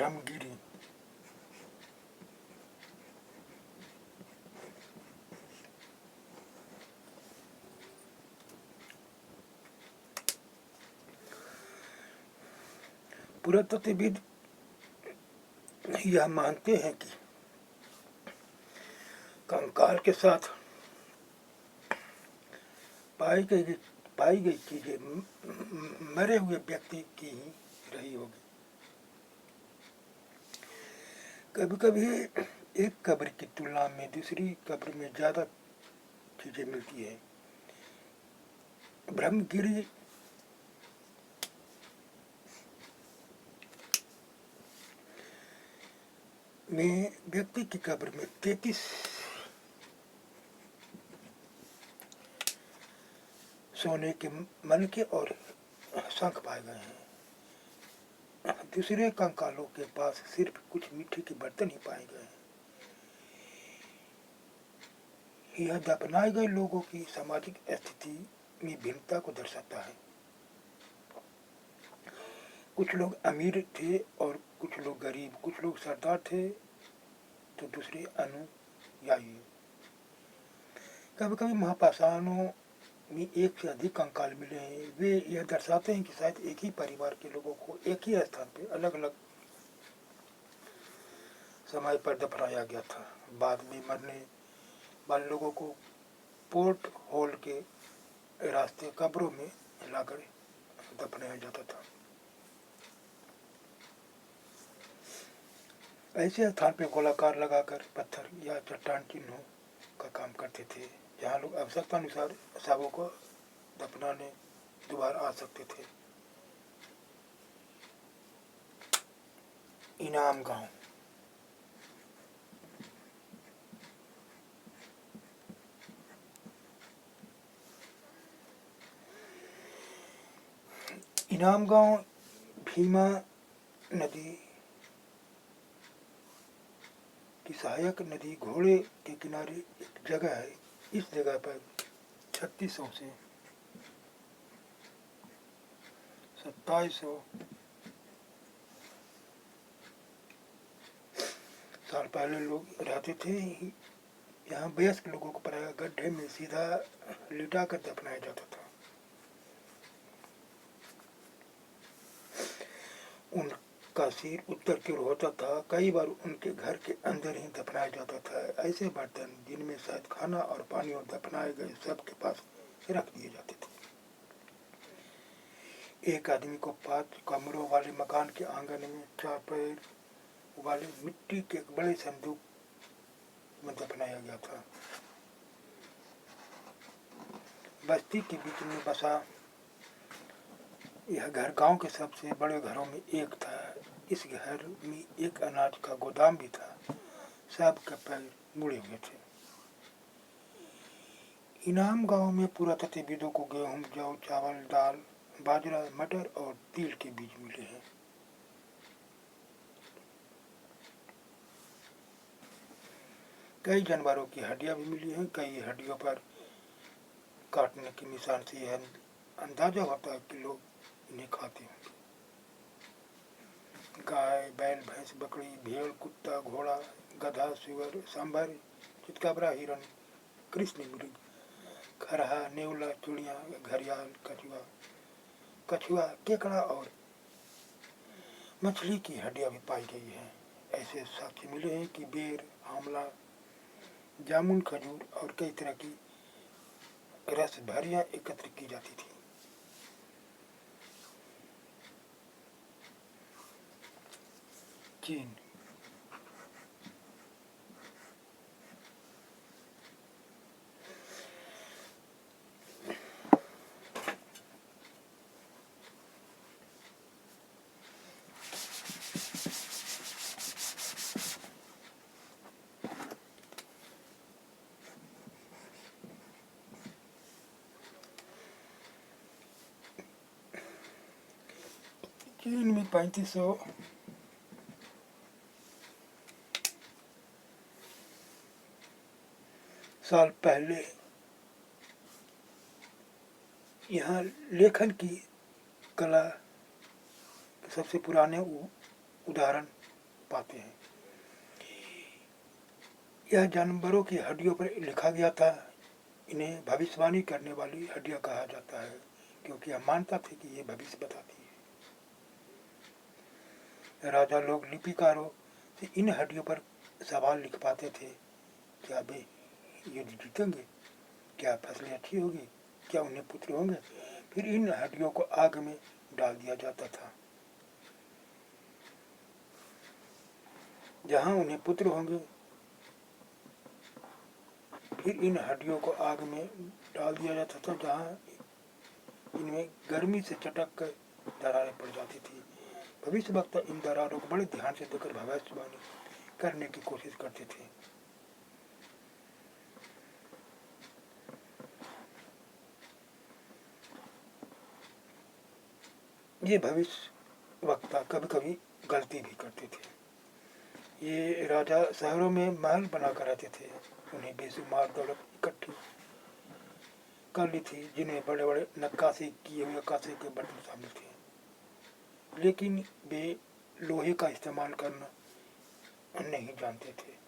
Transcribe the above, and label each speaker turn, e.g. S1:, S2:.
S1: ब्रह्मगिरी। पुरातत्वविद यह मानते हैं कि कंकाल के साथ पाई गई चीजें मरे हुए व्यक्ति की ही रही होगी। कभी कभी एक कब्र की तुलना में दूसरी कब्र में ज्यादा चीजें मिलती है। ब्रह्मगिरी में व्यक्ति की कब्र में 33 सोने के मनके और शंख पाए गए हैं। दूसरे कंकालों के पास सिर्फ कुछ मिट्टी के बर्तन ही पाए गए हैं। यह दफनाए गए लोगों की सामाजिक स्थिति में भिन्नता को दर्शाता है। कुछ लोग अमीर थे और कुछ लोग गरीब, कुछ लोग सरदार थे तो दूसरे अनुयायी। कभी कभी महापाषाणों में एक से अधिक कंकाल मिले हैं। वे यह दर्शाते हैं कि शायद एक ही परिवार के लोगों को एक ही स्थान पर अलग अलग समय पर दफनाया गया था। बाद में मरने वाले लोगों को पोर्ट होल के रास्ते कब्रों में लाकर दफनाया जाता था। ऐसे स्थान पर गोलाकार लगाकर पत्थर या चट्टान चिन्हों का काम करते थे, जहाँ लोग आवश्यकता अनुसार शवों को दफनाने दोबारा आ सकते थे। इनाम गांव। इनाम गांव भीमा नदी की सहायक नदी घोड़े के किनारे एक जगह है। इस जगह पर 3600 से 2700 साल पहले लोग रहते थे। यहाँ वयस्क लोगों को प्रायः गड्ढे में सीधा लिटा कर दफनाया जाता था। उनका सिर उत्तर की ओर होता था। कई बार उनके घर के अंदर ही दफनाया जाता था। ऐसे बर्तन जिनमें शायद खाना और पानी और दफनाए गए सबके पास रख दिए जाते थे। एक आदमी को 5 कमरों वाले मकान के आंगन में 4 पैर वाले मिट्टी के एक बड़े संदूक में दफनाया गया था। बस्ती के बीच में बसा यह घर गांव के सबसे बड़े घरों में एक था। इस घर में एक अनाज का गोदाम भी था। सबके पैर मुड़े हुए थे। इनाम गांव में पुरातत्वविदों को गेहूं, जौ, चावल, दाल, बाजरा, मटर और तिल के बीज मिले हैं। कई जानवरों की हड्डियां भी मिली हैं। कई हड्डियों पर काटने के निशान से यह अंदाजा होता है कि लोग इन्हें खाते होंगे। गाय, बैल, भैंस, बकरी, भेड़, कुत्ता, घोड़ा, गधा, सुअर, सांभर, चितकबरा, हिरण, कृष्ण मृग, खरहा, नेवला, चुड़िया, घड़ियाल, कछुआ, केकड़ा और मछली की हड्डियां भी पाई गई हैं। ऐसे साक्ष्य मिले हैं कि बेर, आंवला, जामुन, खजूर और कई तरह की रस भरियां एकत्र की जाती थी। चीन। चीन में 3500 साल पहले यहाँ लेखन की कला के सबसे पुराने उदाहरण पाते हैं। यह जानवरों की हड्डियों पर लिखा गया था। इन्हें भविष्यवाणी करने वाली हड्डियां कहा जाता है, क्योंकि यह मानता थे कि ये भविष्य बताती है। राजा लोग लिपिकारों से इन हड्डियों पर सवाल लिख पाते थे। क्या वे युद्ध जीतेंगे? क्या फसलें अच्छी होगी? क्या उन्हें पुत्र होंगे? फिर इन हड्डियों को आग में डाल दिया जाता था। जहाँ उन्हें पुत्र होंगे, फिर इन हड्डियों को आग में डाल दिया जाता था, जहाँ इनमें गर्मी से चटक कर दरारें पड़ जाती थी। भविष्य वक्ता इन दरारों को बड़े ध्यान से देखकर भविष्यवाणी करने की कोशिश करते थे। ये भविष्य वक्ता कभी कभी गलती भी करते थे। ये राजा शहरों में महल बनाकर रहते थे। उन्हें बेशुमार दौलत इकट्ठी कर ली थी, जिनमें बड़े बड़े नक्काशी किए हुए कांसे के बर्तन शामिल थे। लेकिन वे लोहे का इस्तेमाल करना नहीं जानते थे।